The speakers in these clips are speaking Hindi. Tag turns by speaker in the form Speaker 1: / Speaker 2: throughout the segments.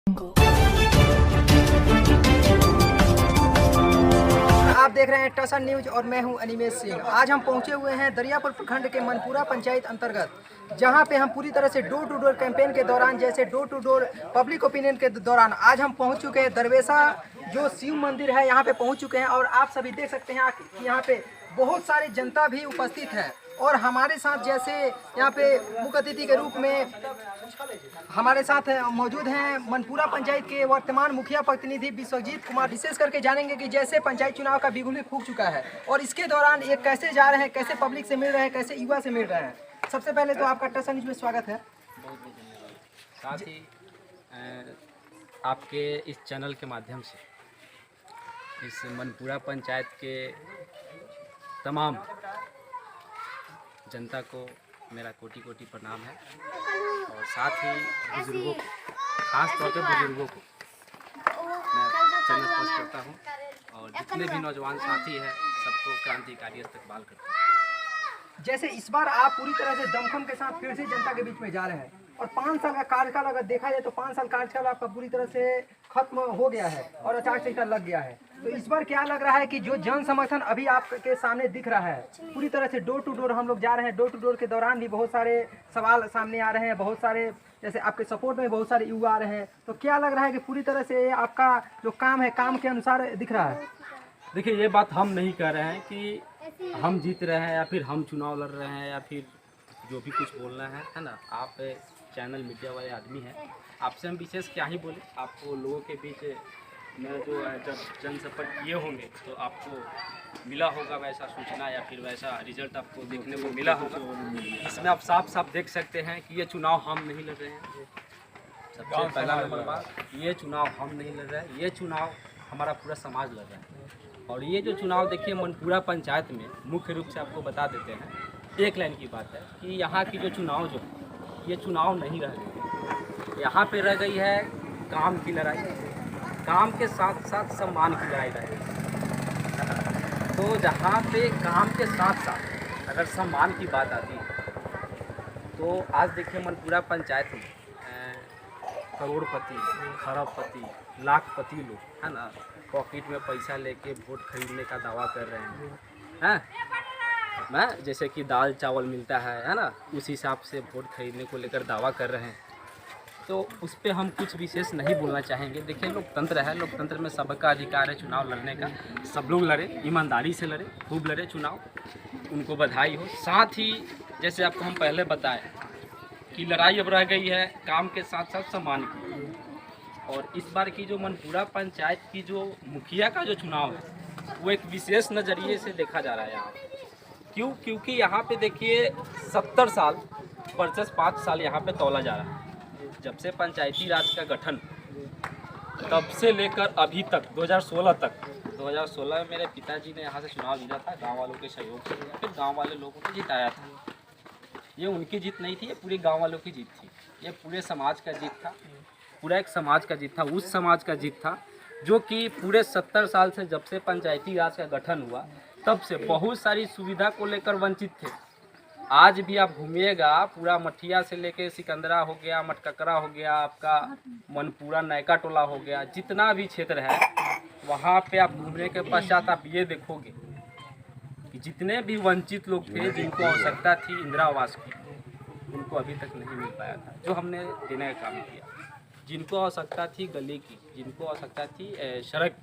Speaker 1: आप देख रहे हैं टसन न्यूज और मैं हूं अनिमेश सिंह। आज हम पहुंचे हुए हैं दरियापुर प्रखंड के मनपुरा पंचायत अंतर्गत, जहां पे हम पूरी तरह से डोर टू डोर कैंपेन के दौरान, जैसे door to door public opinion के दौरान आज हम पहुंच चुके हैं। दरवेसा जो शिव मंदिर है यहाँ पे पहुंच चुके हैं और आप सभी देख सकते हैं कि यहाँ पे बहुत सारी जनता भी उपस्थित है। और हमारे साथ जैसे यहाँ पे मुख्य अतिथि के रूप में हमारे साथ मौजूद हैं मनपुरा पंचायत के वर्तमान मुखिया प्रतिनिधि विश्वजीत कुमार। विशेष करके जानेंगे कि जैसे पंचायत चुनाव का बिगुल फूंक चुका है और इसके दौरान ये कैसे जा रहे हैं, कैसे पब्लिक से मिल रहे हैं, कैसे युवा से मिल रहे हैं। सबसे पहले तो आपका टसन न्यूज में स्वागत है।
Speaker 2: बहुत बहुत धन्यवाद। साथ ही आपके इस चैनल के माध्यम से इस मनपुरा पंचायत के तमाम जनता को मेरा कोटि कोटि प्रणाम है। और साथ ही बुजुर्गों को, खास तौर पे बुजुर्गों को मैं चरण स्पर्श करता हूँ और जितने भी नौजवान साथी हैं सबको क्रांतिकारी इस्तकबाल करता हूँ।
Speaker 1: जैसे इस बार आप पूरी तरह से दमखम के साथ फिर से जनता के बीच में जा रहे हैं और 5 साल का कार्यकाल अगर देखा जाए तो 5 साल कार्यकाल आपका पूरी तरह से खत्म हो गया है और आचार संहिता लग गया है। तो इस बार क्या लग रहा है कि जो जन समर्थन अभी आपके सामने दिख रहा है, पूरी तरह से डोर टू डोर हम लोग जा रहे हैं। डोर टू डोर के दौरान भी बहुत सारे सवाल सामने आ रहे हैं, बहुत सारे जैसे आपके सपोर्ट में बहुत सारे युवा आ रहे हैं। तो क्या लग रहा है कि पूरी तरह से आपका जो काम है काम के अनुसार दिख रहा है?
Speaker 2: देखिए, ये बात हम नहीं कह रहे हैं कि हम जीत रहे हैं या फिर हम चुनाव लड़ रहे हैं या फिर जो भी कुछ बोलना है ना। आप चैनल मीडिया वाले आदमी हैं, आपसे हम विशेष क्या ही बोले। आपको लोगों के बीच में जो जब जनसंपर्क किए होंगे तो आपको मिला होगा वैसा सूचना या फिर वैसा रिजल्ट आपको देखने को मिला होगा। इसमें आप साफ साफ देख सकते हैं कि ये चुनाव हम नहीं लड़ रहे हैं। सबसे पहला नंबर बात, ये चुनाव हम नहीं लड़ रहे हैं, ये चुनाव हमारा पूरा समाज लड़ रहा है। और ये जो चुनाव देखिए मनपुरा पंचायत में मुख्य रूप से आपको बता देते हैं, एक लाइन की बात है कि यहाँ की जो चुनाव जो ये चुनाव नहीं रह गई, यहाँ पे रह गई है काम की लड़ाई। काम के साथ साथ सम्मान की लड़ाई रह गई। तो जहाँ पे काम के साथ साथ अगर सम्मान की बात आती है तो आज देखिए मनपुरा पंचायत में करोड़पति, खरबपति, लाखपति लोग है ना, पॉकेट में पैसा लेके वोट खरीदने का दावा कर रहे हैं। मैं जैसे कि दाल चावल मिलता है ना, उस हिसाब से वोट खरीदने को लेकर दावा कर रहे हैं। तो उस पर हम कुछ विशेष नहीं बोलना चाहेंगे। देखिए, लोकतंत्र है, लोकतंत्र में सबका अधिकार है चुनाव लड़ने का। सब लोग लड़े, ईमानदारी से लड़े, खूब लड़े चुनाव, उनको बधाई हो। साथ ही जैसे आपको हम पहले बताएं कि लड़ाई अब रह गई है काम के साथ साथ सम्मान की। और इस बार की जो मनपुरा पंचायत की जो मुखिया का जो चुनाव है वो एक विशेष नज़रिए से देखा जा रहा है यहाँ। क्यों? क्योंकि यहाँ पे देखिए 70 साल वर्सेस 5 साल यहाँ पे तौला जा रहा है। जब से पंचायती राज का गठन तब से लेकर अभी तक 2016 तक, 2016 में मेरे पिताजी ने यहाँ से चुनाव जीता था, गांव वालों के सहयोग से, फिर गांव वाले लोगों को जिताया था। ये उनकी जीत नहीं थी, ये पूरे गांव वालों की जीत थी, ये पूरे समाज का जीत था, पूरा एक समाज का जीत था। उस समाज का जीत था जो कि पूरे 70 साल से जब से पंचायती राज का गठन हुआ तब से बहुत सारी सुविधा को लेकर वंचित थे। आज भी आप घूमिएगा, पूरा मठिया से लेके सिकंदरा हो गया, मटककरा हो गया, आपका मनपुरा नयका टोला हो गया, जितना भी क्षेत्र है वहाँ पे आप घूमने के पश्चात आप ये देखोगे कि जितने भी वंचित लोग थे, जिनको आवश्यकता थी इंदिरा आवास की, उनको अभी तक नहीं मिल पाया था जो हमने देने का काम किया। जिनको आवश्यकता थी गली की, जिनको आवश्यकता थी सड़क,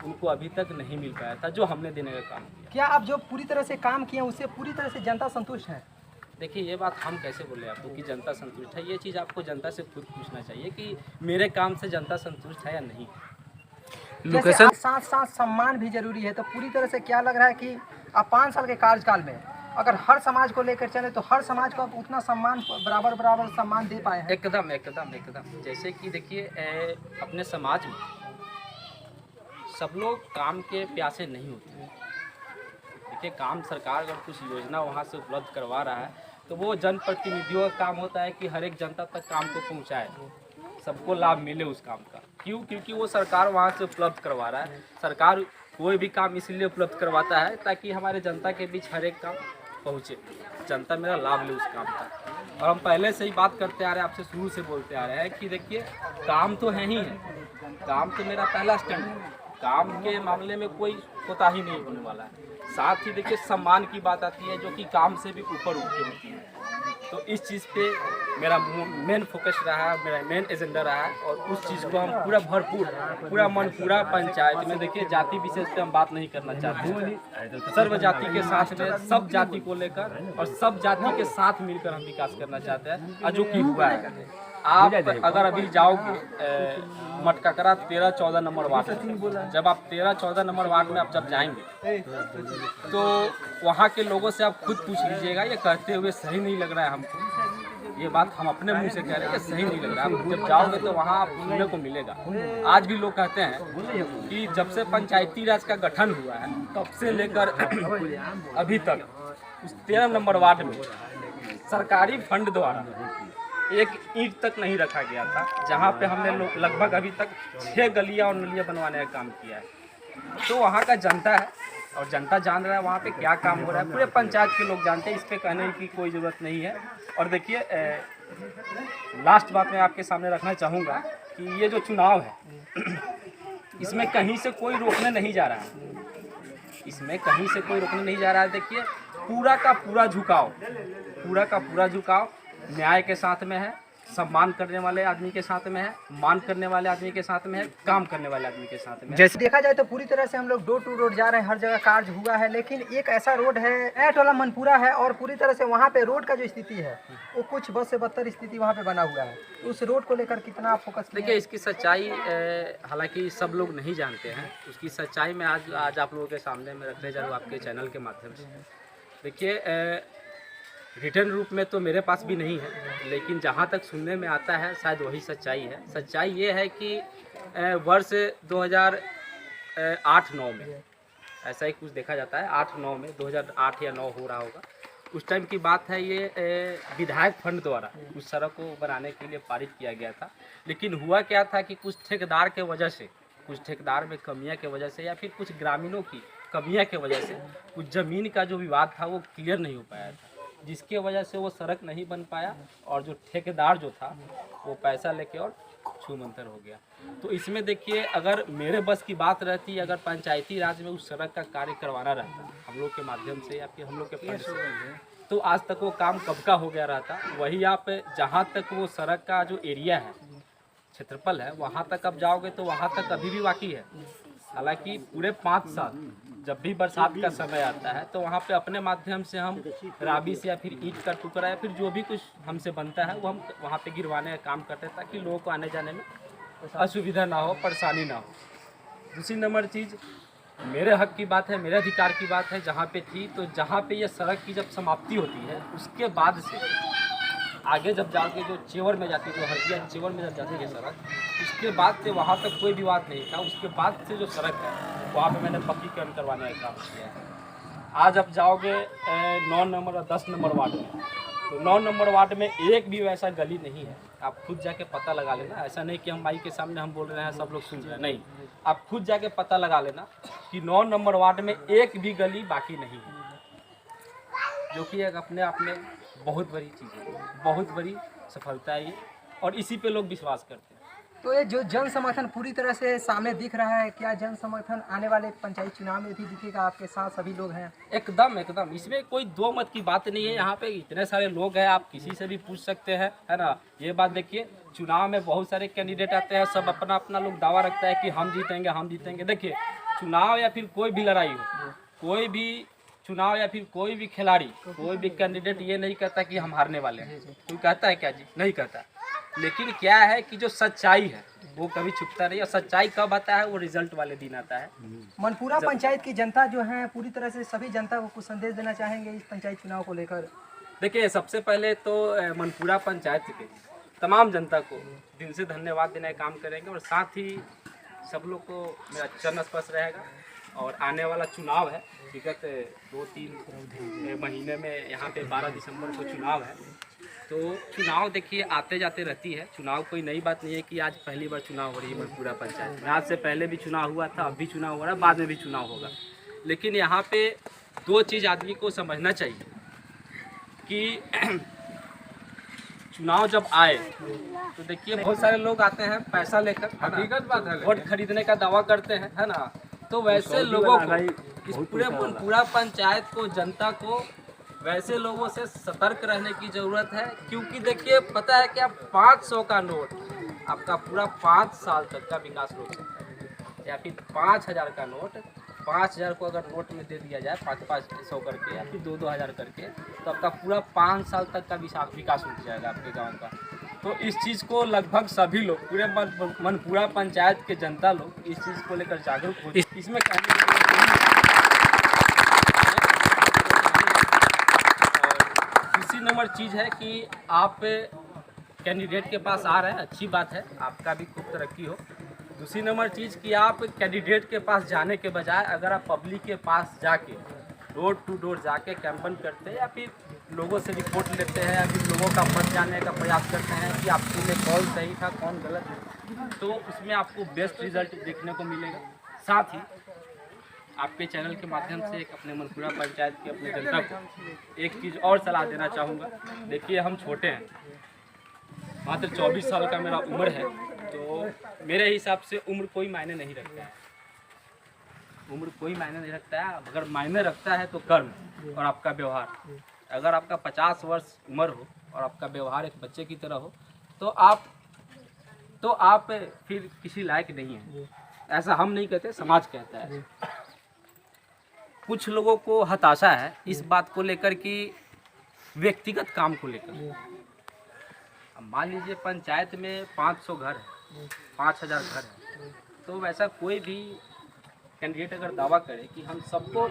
Speaker 2: उनको अभी तक नहीं मिल पाया था जो हमने देने का काम किया।
Speaker 1: क्या आप जो पूरी तरह से काम किए उससे पूरी तरह से जनता संतुष्ट है?
Speaker 2: देखिए, ये बात हम कैसे बोले आपको कि जनता संतुष्ट है। ये चीज़ आपको जनता से खुद पूछना चाहिए कि मेरे काम से जनता संतुष्ट है या नहीं।
Speaker 1: लोकेशन साथ साथ सम्मान भी जरूरी है। तो पूरी तरह से क्या लग रहा है कि आप 5 साल के कार्यकाल में अगर हर समाज को लेकर चले तो हर समाज को आप उतना सम्मान, बराबर सम्मान दे पाए हैं?
Speaker 2: एकदम एकदम एकदम। जैसे कि देखिए, अपने समाज में सब लोग काम के प्यासे नहीं होते। देखिए, काम सरकार अगर कुछ योजना वहाँ से उपलब्ध करवा रहा है तो वो जनप्रतिनिधियों का काम होता है कि हर एक जनता तक काम को पहुँचाए, सबको लाभ मिले उस काम का। क्यों? क्योंकि वो सरकार वहाँ से उपलब्ध करवा रहा है। सरकार कोई भी काम इसलिए उपलब्ध करवाता है ताकि हमारे जनता के बीच हर एक काम पहुँचे, जनता मेरा लाभ ले उस काम का। और हम पहले से ही बात करते आ रहे हैं, आपसे शुरू से बोलते आ रहे हैं कि देखिए काम तो है ही है, काम तो मेरा पहला स्टैंड है, काम के मामले में कोई कोताही नहीं होने वाला है। साथ ही देखिए सम्मान की बात आती है जो कि काम से भी ऊपर उठ के होती है। तो इस चीज़ पे मेरा मेन फोकस रहा है, मेरा मेन एजेंडा रहा है और उस चीज़ को हम पूरा भरपूर, पूरा मनपूरा पंचायत में देखिए जाति विशेष पे हम बात नहीं करना चाहते हैं। सर्व जाति के साथ में सब जाति को लेकर और सब जाति के साथ मिलकर हम विकास करना चाहते हैं और जो कि हुआ है। आप अगर अभी जाओगे मटकाकरा 13-14 नंबर वार्ड में, जब आप 13-14 नंबर वार्ड में आप जब जाएंगे तो वहाँ के लोगों से आप खुद पूछ लीजिएगा, ये कहते हुए सही नहीं लग रहा है हमको, ये बात हम अपने मुंह से कह रहे हैं कि सही नहीं लग रहा है। आप जब जाओगे तो वहाँ आप सुनने को मिलेगा। आज भी लोग कहते हैं कि जब से पंचायती राज का गठन हुआ है तब से लेकर अभी तक उस 13 नंबर वार्ड में सरकारी फंड द्वारा एक ईंट तक नहीं रखा गया था, जहाँ पे हमने लगभग अभी तक 6 गलियाँ और नलियाँ बनवाने का काम किया है। तो वहाँ का जनता है और जनता जान रहा है वहाँ पे क्या काम हो रहा है, पूरे पंचायत के लोग जानते हैं, इस पे कहने की कोई ज़रूरत नहीं है। और देखिए लास्ट बात मैं आपके सामने रखना चाहूँगा कि ये जो चुनाव है इसमें कहीं से कोई रोकने नहीं जा रहा है, इसमें कहीं से कोई रोकने नहीं जा रहा है। देखिए पूरा का पूरा झुकाव न्याय के साथ में है, सम्मान करने वाले आदमी के साथ में है, मान करने वाले आदमी के साथ में है, काम करने वाले आदमी के साथ में है।
Speaker 1: जैसे देखा जाए तो पूरी तरह से हम लोग डोर टू डोर जा रहे हैं, हर जगह कार्य हुआ है, लेकिन एक ऐसा रोड है ऐट वाला मनपुरा है और पूरी तरह से वहाँ पे रोड का जो स्थिति है वो कुछ बद से बदतर स्थिति वहाँ पे बना हुआ है। उस रोड को लेकर कितना आप फोकस किए?
Speaker 2: देखिए इसकी सच्चाई हालांकि सब लोग नहीं जानते हैं, उसकी सच्चाई मैं आज आप लोगों के सामने में रखने जा रहा हूँ आपके चैनल के माध्यम से। देखिए रिटर्न रूप में तो मेरे पास भी नहीं है, लेकिन जहाँ तक सुनने में आता है शायद वही सच्चाई है। सच्चाई ये है कि वर्ष 2008-9 में ऐसा ही कुछ देखा जाता है, 8-9 में 2008 या 9 हो रहा होगा, उस टाइम की बात है। ये विधायक फंड द्वारा उस सड़क को बनाने के लिए पारित किया गया था, लेकिन हुआ क्या था कि कुछ ठेकेदार के वजह से, कुछ ठेकेदार में कमियां के वजह से या फिर कुछ ग्रामीणों की कमियां के वजह से कुछ ज़मीन का जो विवाद था वो क्लियर नहीं हो पाया था, जिसके वजह से वो सड़क नहीं बन पाया और जो ठेकेदार जो था वो पैसा लेके और छूमंतर हो गया। तो इसमें देखिए अगर मेरे बस की बात रहती, अगर पंचायती राज में उस सड़क का कार्य करवाना रहता हम लोग के माध्यम से या फिर हम लोग के फंड से, तो आज तक वो काम कब का हो गया रहता। वही आप जहाँ तक वो सड़क का जो एरिया है, क्षेत्रफल है, वहाँ तक आप जाओगे तो वहाँ तक अभी भी बाकी है। हालांकि पूरे 5 साल जब भी बरसात का समय आता है तो वहाँ पे अपने माध्यम से हम राबी से या फिर ईंट का टुकड़ा या फिर जो भी कुछ हमसे बनता है वो हम वहाँ पे गिरवाने का काम करते हैं, ताकि लोगों को आने जाने में असुविधा ना हो, परेशानी ना हो। दूसरी नंबर चीज़ मेरे हक की बात है, मेरे अधिकार की बात है। जहाँ पे थी तो जहाँ पे ये सड़क की जब समाप्ति होती है उसके बाद से आगे जब जाके जो चेवर में जाती है, जो हल्दिया चेवर में जब जाती है सड़क, उसके बाद से वहाँ तक कोई विवाद नहीं था। उसके बाद से जो सड़क है वहाँ पे मैंने पक्कीकरण करवाने का काम किया है। आज आप जाओगे 9 नंबर और 10 नंबर वार्ड में, तो 9 नंबर वार्ड में एक भी वैसा गली नहीं है। आप खुद जाके पता लगा लेना, ऐसा नहीं कि हम माइक के सामने हम बोल रहे हैं सब लोग सुन रहे हैं, नहीं, आप खुद जाके पता लगा लेना कि 9 नंबर वार्ड में एक भी गली बाकी नहीं है, जो कि एक अपने आप में बहुत बड़ी चीज़ है, बहुत बड़ी सफलता है ये, और इसी पे लोग विश्वास करते हैं।
Speaker 1: तो ये जो जन समर्थन पूरी तरह से सामने दिख रहा है, क्या जन समर्थन आने वाले पंचायत चुनाव में भी दिखेगा? आपके साथ सभी लोग हैं?
Speaker 2: एकदम एकदम, इसमें कोई दो मत की बात नहीं है। यहाँ पे इतने सारे लोग हैं, आप किसी से भी पूछ सकते हैं, है ना। ये बात देखिए, चुनाव में बहुत सारे कैंडिडेट आते हैं, सब अपना अपना लोग दावा रखता है कि हम जीतेंगे हम जीतेंगे। देखिए चुनाव या फिर कोई भी लड़ाई हो, कोई भी चुनाव या फिर कोई भी खिलाड़ी, कोई भी कैंडिडेट ये नहीं कहता कि हम हारने वाले हैं। कोई कहता है क्या जी? नहीं कहता। लेकिन क्या है कि जो सच्चाई है वो कभी छुपता नहीं, और सच्चाई कब आता है? वो रिजल्ट वाले दिन आता है।
Speaker 1: मनपुरा पंचायत की जनता जो है पूरी तरह से सभी जनता को कुछ संदेश देना चाहेंगे इस पंचायत चुनाव को लेकर?
Speaker 2: देखिए सबसे पहले तो मनपुरा पंचायत के तमाम जनता को दिल से धन्यवाद देने का काम करेंगे, और साथ ही सब लोग को मेरा चरण स्पर्श रहेगा। और आने वाला चुनाव है, विगत 2-3 महीने में यहाँ पे 12 दिसंबर को चुनाव है। तो चुनाव देखिए आते जाते रहती है, चुनाव कोई नई बात नहीं है कि आज पहली बार चुनाव हो रही है मनपुरा पंचायत में। आज से पहले भी चुनाव हुआ था, अब भी चुनाव हो रहा है, बाद में भी चुनाव होगा। लेकिन यहाँ पे दो चीज़ आदमी को समझना चाहिए कि चुनाव जब आए तो देखिए बहुत सारे लोग आते हैं पैसा लेकर, हकीकत बात है, वोट खरीदने का दावा करते हैं, है ना। तो वैसे लोगों को इस पूरा पंचायत को, जनता को वैसे लोगों से सतर्क रहने की ज़रूरत है। क्योंकि देखिए पता है क्या, 500 का नोट आपका पूरा 5 साल तक का विकास रोक सकता है। या फिर 5000 का नोट, 5000 को अगर नोट में दे दिया जाए 500 करके या फिर 2-2 हज़ार करके, तो आपका पूरा 5 साल तक का विकास रुक जाएगा आपके गांव का। तो इस चीज़ को लगभग सभी लोग, पूरे मनपुरा पंचायत के जनता लोग इस चीज़ को लेकर जागरूक हो। इसमें दूसरी नंबर चीज़ है कि आप कैंडिडेट के पास आ रहे हैं, अच्छी बात है, आपका भी खूब तरक्की हो। दूसरी नंबर चीज़ कि आप कैंडिडेट के पास जाने के बजाय अगर आप पब्लिक के पास जाके डोर टू डोर जाके कैंपेन करते हैं या फिर लोगों से रिपोर्ट लेते हैं या फिर लोगों का मत जानने का प्रयास करते हैं कि आपके लिए कौन सही था कौन गलत है, तो उसमें आपको बेस्ट रिजल्ट देखने को मिलेगा। साथ ही आपके चैनल के माध्यम से एक अपने मनपुरा पंचायत की अपने जनता को एक चीज़ और सलाह देना चाहूँगा। देखिए हम छोटे हैं, मात्र 24 साल का मेरा उम्र है, तो मेरे हिसाब से उम्र कोई मायने नहीं रखता है। उम्र कोई मायने नहीं रखता है। अगर मायने रखता है तो कर्म और आपका व्यवहार। अगर आपका 50 वर्ष उम्र हो और आपका व्यवहार एक बच्चे की तरह हो तो आप फिर किसी लायक नहीं है। ऐसा हम नहीं कहते, समाज कहता है। कुछ लोगों को हताशा है इस बात को लेकर कि व्यक्तिगत काम को लेकर। अब मान लीजिए पंचायत में 500 घर है, 5000 घर है, तो वैसा कोई भी कैंडिडेट अगर दावा करे कि हम सबको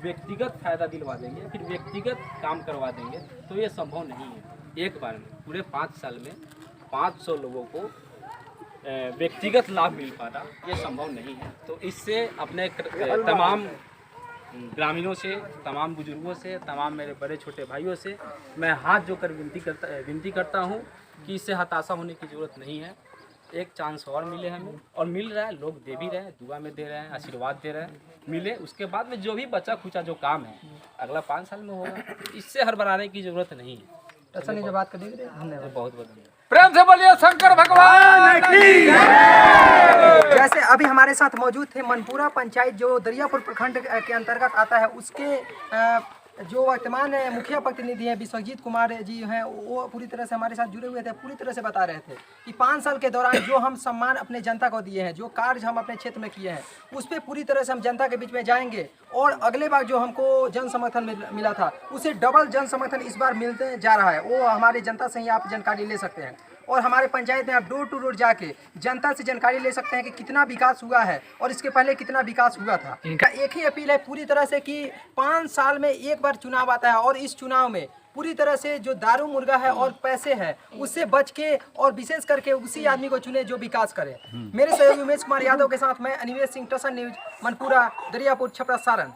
Speaker 2: व्यक्तिगत फ़ायदा दिलवा देंगे फिर व्यक्तिगत काम करवा देंगे, तो ये संभव नहीं है। एक बार में पूरे 5 साल में 500 लोगों को व्यक्तिगत लाभ मिल पाना ये संभव नहीं है। तो इससे अपने तमाम ग्रामीणों से, तमाम बुजुर्गों से, तमाम मेरे बड़े छोटे भाइयों से मैं हाथ जोड़कर विनती करता हूँ कि इससे हताशा होने की ज़रूरत नहीं है। एक चांस और मिले हमें, और मिल रहा है, लोग दे भी रहे हैं, दुआ में दे रहे हैं, आशीर्वाद दे रहे हैं, मिले। उसके बाद में जो भी बचा खुचा जो काम है अगला 5 साल में होगा, इससे हड़बड़ाने की ज़रूरत नहीं है।
Speaker 1: ऐसा नहीं जो बात कर दी, धन्यवाद,
Speaker 2: बहुत बहुत धन्यवाद।
Speaker 3: प्रेम से बोलिए शंकर भगवान की।
Speaker 1: जैसे अभी हमारे साथ मौजूद थे मनपुरा पंचायत जो दरियापुर प्रखंड के अंतर्गत आता है, उसके जो वर्तमान मुखिया प्रतिनिधि हैं विश्वजीत कुमार जी हैं, वो पूरी तरह से हमारे साथ जुड़े हुए थे। पूरी तरह से बता रहे थे कि 5 साल के दौरान जो हम सम्मान अपने जनता को दिए हैं, जो कार्य हम अपने क्षेत्र में किए हैं, उस पर पूरी तरह से हम जनता के बीच में जाएंगे और अगले बार जो हमको जन समर्थन मिला था उससे डबल जन समर्थन इस बार मिलते जा रहा है। वो हमारी जनता से ही आप जानकारी ले सकते हैं और हमारे पंचायत में आप डोर टू डोर जाके जनता से जानकारी ले सकते हैं कि कितना विकास हुआ है और इसके पहले कितना विकास हुआ था। इनका एक ही अपील है पूरी तरह से कि 5 साल में एक बार चुनाव आता है और इस चुनाव में पूरी तरह से जो दारू मुर्गा है और पैसे हैं उससे बच के और विशेष करके उसी आदमी को चुने जो विकास करे। मेरे सहयोगी उमेश कुमार यादव के साथ मैं अनिमेश सिंह, टसन न्यूज, मनपुरा, दरियापुर, छपरा, सारण।